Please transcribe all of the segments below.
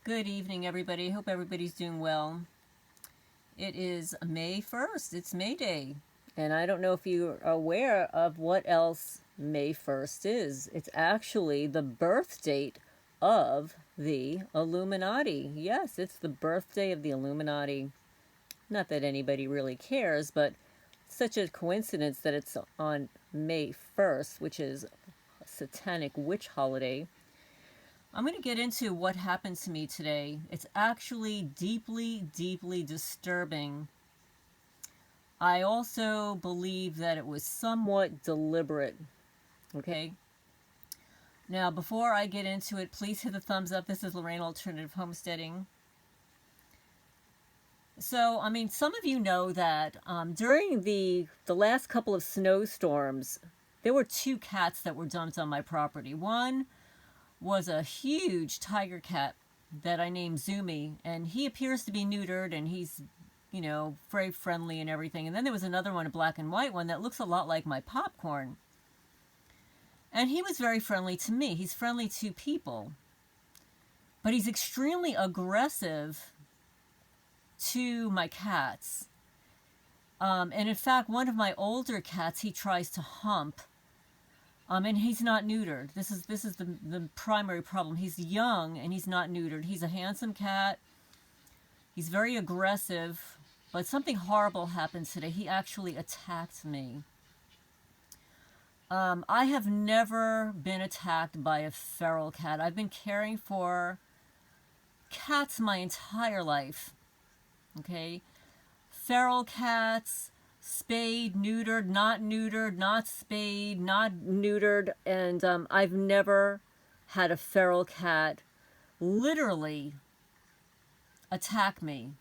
Good evening, everybody. Hope everybody's doing well. It is May 1st. It's May Day. And I don't know if you are aware of what else May 1st is. It's actually the birth date of the Illuminati. Yes, it's the birthday of the Illuminati. Not that anybody really cares, but such a coincidence that it's on May 1st, which is a satanic witch holiday. I'm going to get into what happened to me today. It's actually deeply, deeply disturbing. I also believe that it was somewhat deliberate. Okay? Now, before I get into it, please hit the thumbs up. This is Lorraine Alternative Homesteading. So, some of you know that during the last couple of snowstorms, there were 2 cats that were dumped on my property. One was a huge tiger cat that I named Zoomy, and he appears to be neutered, and he's, very friendly and everything. And then there was another one, a black and white one, that looks a lot like my popcorn. And he was very friendly to me. He's friendly to people. But he's extremely aggressive to my cats. And in fact, one of my older cats, he tries to hump. And he's not neutered. This is the primary problem. He's young and he's not neutered. He's a handsome cat. He's very aggressive, but something horrible happened today. He actually attacked me. I have never been attacked by a feral cat. I've been caring for cats my entire life. Okay? Feral cats, spayed, neutered, not spayed, not neutered, and I've never had a feral cat literally attack me.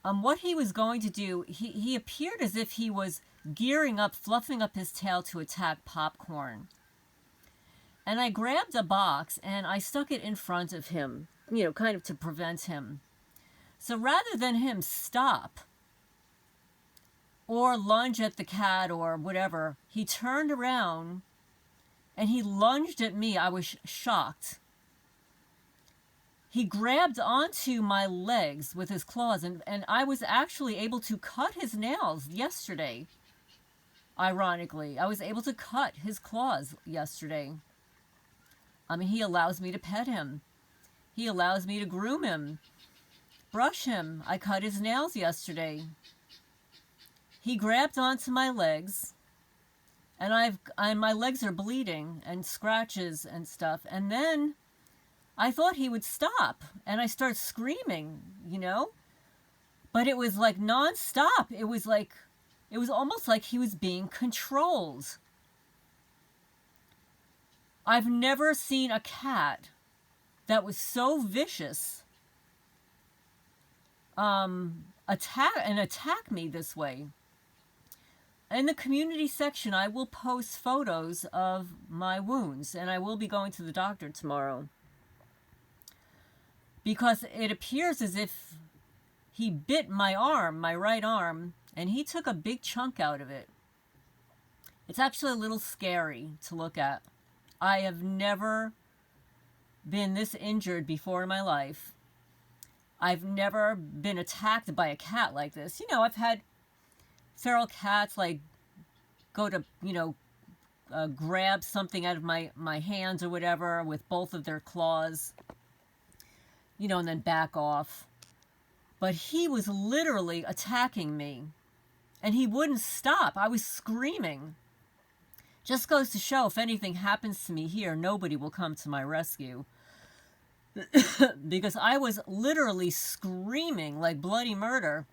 What he was going to do, he appeared as if he was gearing up, fluffing up his tail to attack Popcorn. And I grabbed a box and I stuck it in front of him, kind of to prevent him. So rather than him stop or lunge at the cat or whatever, he turned around and he lunged at me. I was shocked. He grabbed onto my legs with his claws, and I was actually able to cut his nails yesterday. Ironically, I was able to cut his claws yesterday. He allows me to pet him. He allows me to groom him, brush him. I cut his nails yesterday. He grabbed onto my legs, and my legs are bleeding and scratches and stuff. And then I thought he would stop, and I start screaming, But it was like nonstop. It was almost like he was being controlled. I've never seen a cat that was so vicious attack me this way. In the community section, I will post photos of my wounds, and I will be going to the doctor tomorrow. Because it appears as if he bit my arm, my right arm, and he took a big chunk out of it. It's actually a little scary to look at. I have never been this injured before in my life. I've never been attacked by a cat like this. I've had feral cats go to, grab something out of my hands or whatever with both of their claws, and then back off. But he was literally attacking me, and he wouldn't stop. I was screaming. Just goes to show, if anything happens to me here, nobody will come to my rescue. Because I was literally screaming like bloody murder.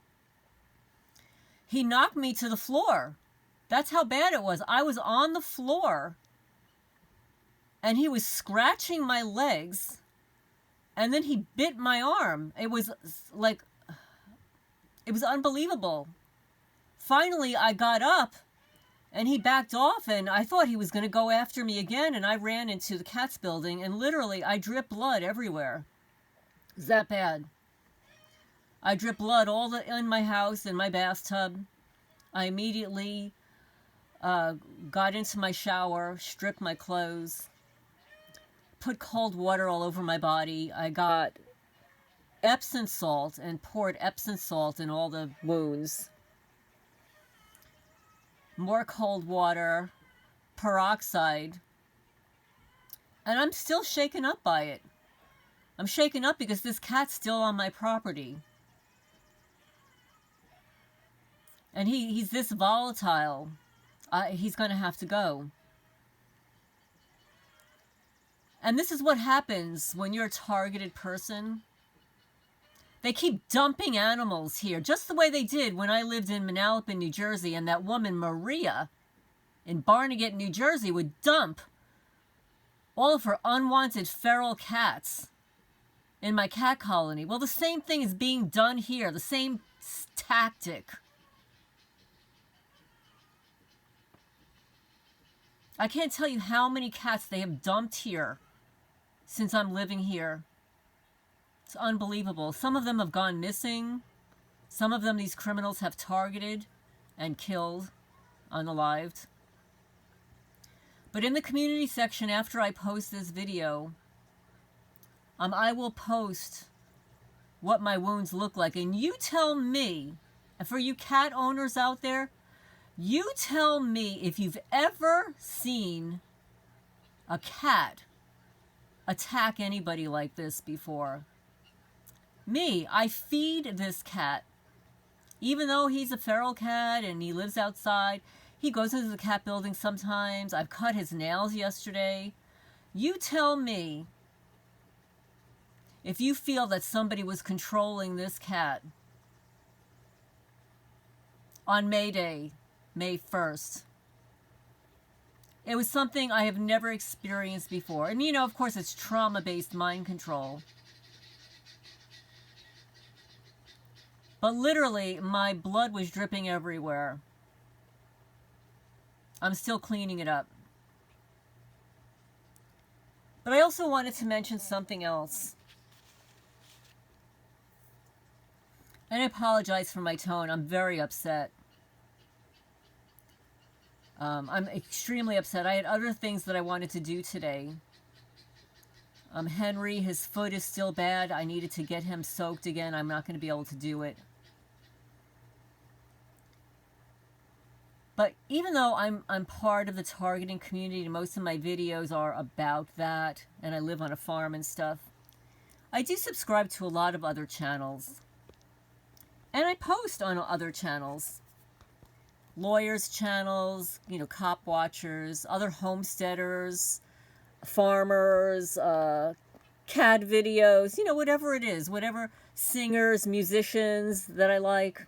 He knocked me to the floor. That's how bad it was. I was on the floor, and he was scratching my legs, and then he bit my arm. It was unbelievable. Finally, I got up, and he backed off, and I thought he was going to go after me again, and I ran into the cat's building, and literally, I dripped blood everywhere. It was that bad. I dripped blood all in my house, in my bathtub. I immediately got into my shower, stripped my clothes. put cold water all over my body. I got Epsom salt and poured Epsom salt in all the wounds. More cold water, peroxide. And I'm still shaken up by it. I'm shaken up because this cat's still on my property. And he's this volatile. He's going to have to go. And this is what happens when you're a targeted person. They keep dumping animals here, just the way they did when I lived in Manalapan, New Jersey, and that woman, Maria, in Barnegat, New Jersey, would dump all of her unwanted feral cats in my cat colony. Well, the same thing is being done here, the same tactic. I can't tell you how many cats they have dumped here since I'm living here. It's unbelievable. Some of them have gone missing. Some of them these criminals have targeted and killed, unalived. But in the community section, after I post this video, I will post what my wounds look like. And you tell me, and for you cat owners out there, you tell me if you've ever seen a cat attack anybody like this before. Me, I feed this cat. Even though he's a feral cat and he lives outside, he goes into the cat building sometimes. I've cut his nails yesterday. You tell me if you feel that somebody was controlling this cat on May Day, May 1st. It was something I have never experienced before. And you know, of course, it's trauma-based mind control. But literally, my blood was dripping everywhere. I'm still cleaning it up. But I also wanted to mention something else. And I apologize for my tone. I'm very upset. I'm extremely upset. I had other things that I wanted to do today. Henry, his foot is still bad. I needed to get him soaked again. I'm not going to be able to do it. But even though I'm part of the targeting community, and most of my videos are about that, and I live on a farm and stuff, I do subscribe to a lot of other channels. And I post on other channels. Lawyers' channels, you know, cop watchers, other homesteaders, farmers, cat videos, you know, whatever it is, whatever singers, musicians that I like.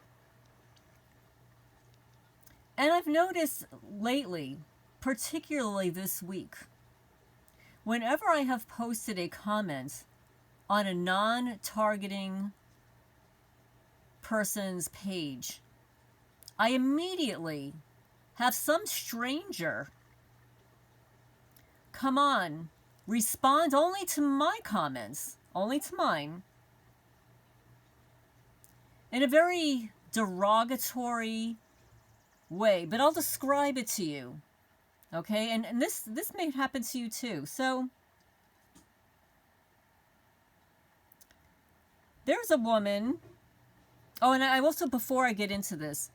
And I've noticed lately, particularly this week, whenever I have posted a comment on a non-targeting person's page, I immediately have some stranger come on, respond only to my comments, only to mine, in a very derogatory way, but I'll describe it to you, okay? And this may happen to you too. So there's a woman. Oh, and I also, before I get into this,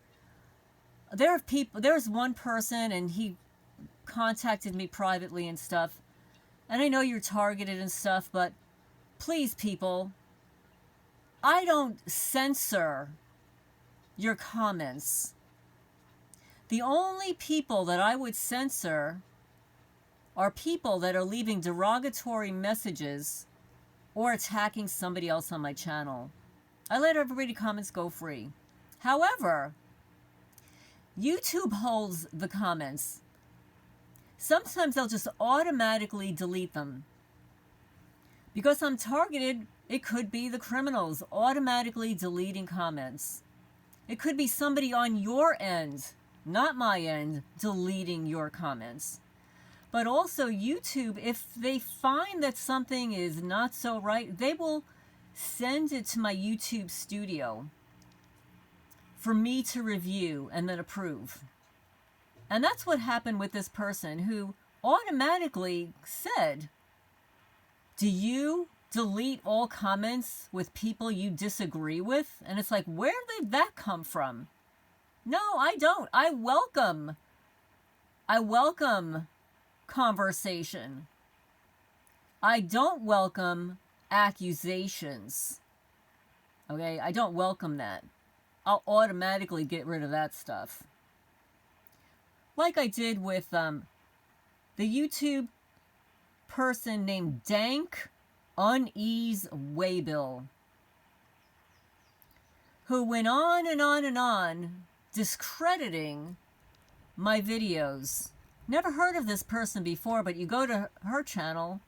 there's one person, and he contacted me privately and stuff, and I know you're targeted and stuff, but please, people, I don't censor your comments. The only people that I would censor are people that are leaving derogatory messages or attacking somebody else on my channel. I let everybody comments go free. However, YouTube holds the comments. Sometimes they'll just automatically delete them. Because I'm targeted, it could be the criminals automatically deleting comments. It could be somebody on your end, not my end, deleting your comments. But also YouTube, if they find that something is not so right, they will send it to my YouTube studio for me to review and then approve. And that's what happened with this person who automatically said Do you delete all comments with people you disagree with? And it's like, where did that come from? No, I don't. I welcome conversation. I don't welcome accusations. Okay, I don't welcome that. I'll automatically get rid of that stuff. Like I did with the YouTube person named Dank Unease Waybill, who went on and on and on discrediting my videos. Never heard of this person before, but you go to her channel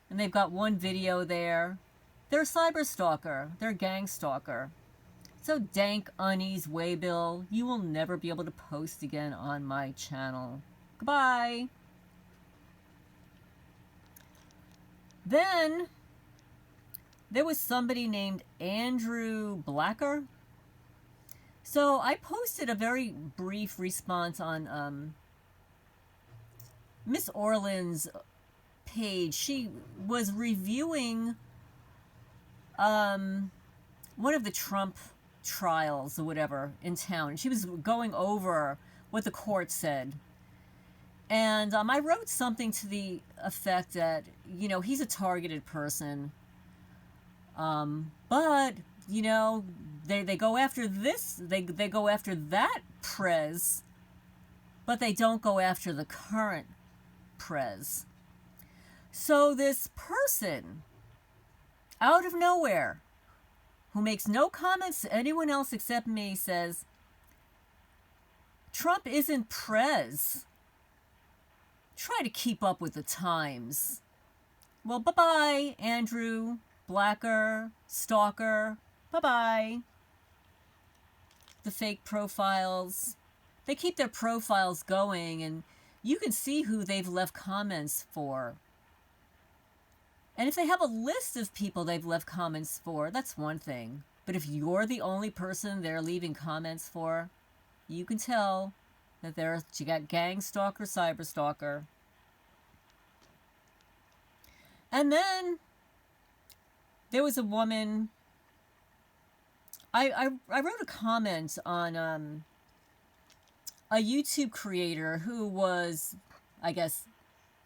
and they've got one video there. They're a cyber stalker. They're a gang stalker. So Dank Unease Waybill, you will never be able to post again on my channel. Goodbye. Then there was somebody named Andrew Blacker. So I posted a very brief response on Miss Orland's page. She was reviewing one of the Trump trials or whatever in town. She was going over what the court said. And I wrote something to the effect that, you know, he's a targeted person. But, you know, they go after this, they go after that prez, but they don't go after the current prez. So this person, out of nowhere, who makes no comments to anyone else except me, says, Trump isn't prez. Try to keep up with the times. Well, bye-bye, Andrew Blacker, stalker. Bye-bye. The fake profiles. They keep their profiles going, and you can see who they've left comments for. And if they have a list of people they've left comments for, that's one thing. But if you're the only person they're leaving comments for, you can tell that you got gang stalker, cyber stalker. And then there was a woman. I wrote a comment on a YouTube creator who was, I guess,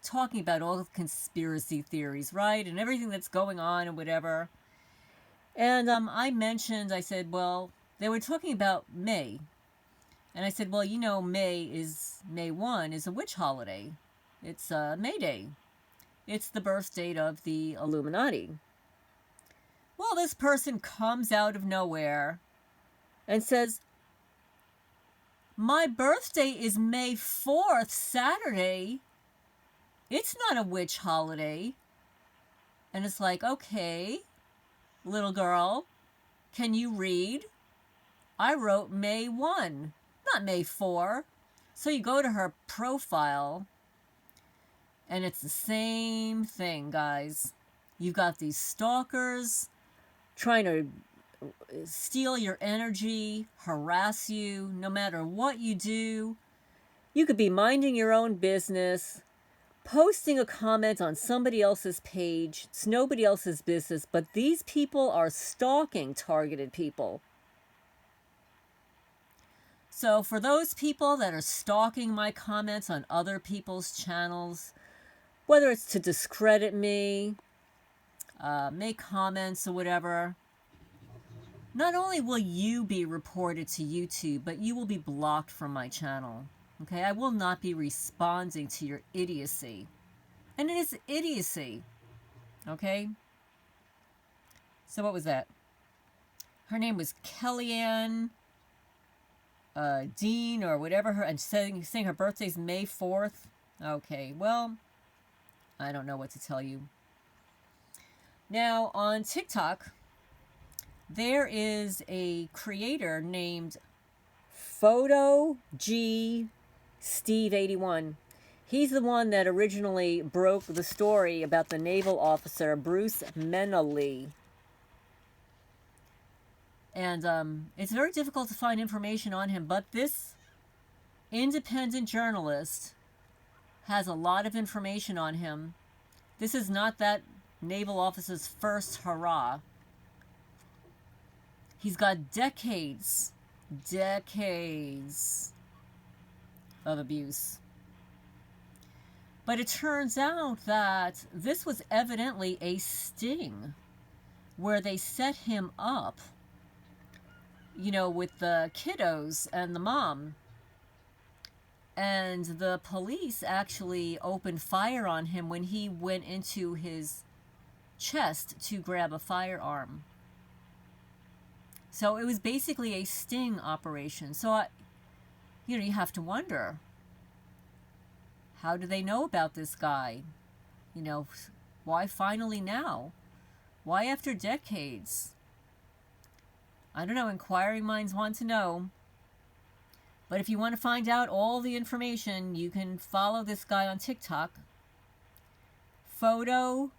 talking about all the conspiracy theories, right? And everything that's going on and whatever. And I said, well, they were talking about May. And I said, well, you know, May 1 is a witch holiday. It's May Day. It's the birth date of the Illuminati. Well, this person comes out of nowhere and says, my birthday is May 4th, Saturday. It's not a witch holiday. And it's like, okay, little girl, can you read? I wrote May 1, not May 4. So you go to her profile, and it's the same thing, guys. You've got these stalkers trying to steal your energy, harass you, no matter what you do. You could be minding your own business, posting a comment on somebody else's page. It's nobody else's business, but these people are stalking targeted people. So for those people that are stalking my comments on other people's channels, whether it's to discredit me, make comments or whatever, not only will you be reported to YouTube, but you will be blocked from my channel. Okay, I will not be responding to your idiocy. And it is idiocy. Okay? So what was that? Her name was Kellyanne Dean or whatever, and saying her birthday's May 4th. Okay, well, I don't know what to tell you. Now, on TikTok, there is a creator named Photo G Steve 81. He's the one that originally broke the story about the naval officer Bruce Menally. And it's very difficult to find information on him, but this independent journalist has a lot of information on him. This is not that naval officer's first hurrah. He's got decades of abuse. But it turns out that this was evidently a sting where they set him up, you know, with the kiddos and the mom. And the police actually opened fire on him when he went into his chest to grab a firearm. So it was basically a sting operation. So, you know, you have to wonder, how do they know about this guy? You know, why finally now? Why after decades? I don't know, inquiring minds want to know. But if you want to find out all the information, you can follow this guy on TikTok. Photo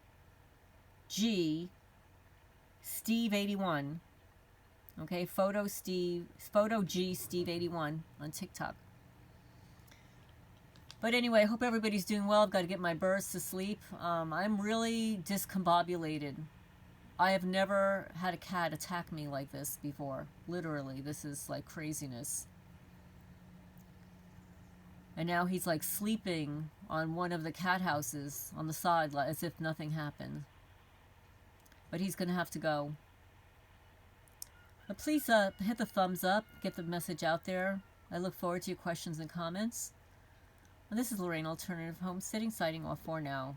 G Steve 81. Okay, Photo G Steve 81 on TikTok. But anyway, I hope everybody's doing well. I've got to get my birds to sleep. I'm really discombobulated. I have never had a cat attack me like this before. Literally, this is like craziness. And now he's like sleeping on one of the cat houses on the side as if nothing happened. But he's going to have to go. But please hit the thumbs up, get the message out there. I look forward to your questions and comments. And this is Lorraine, Alternative Homesteading, signing off for now.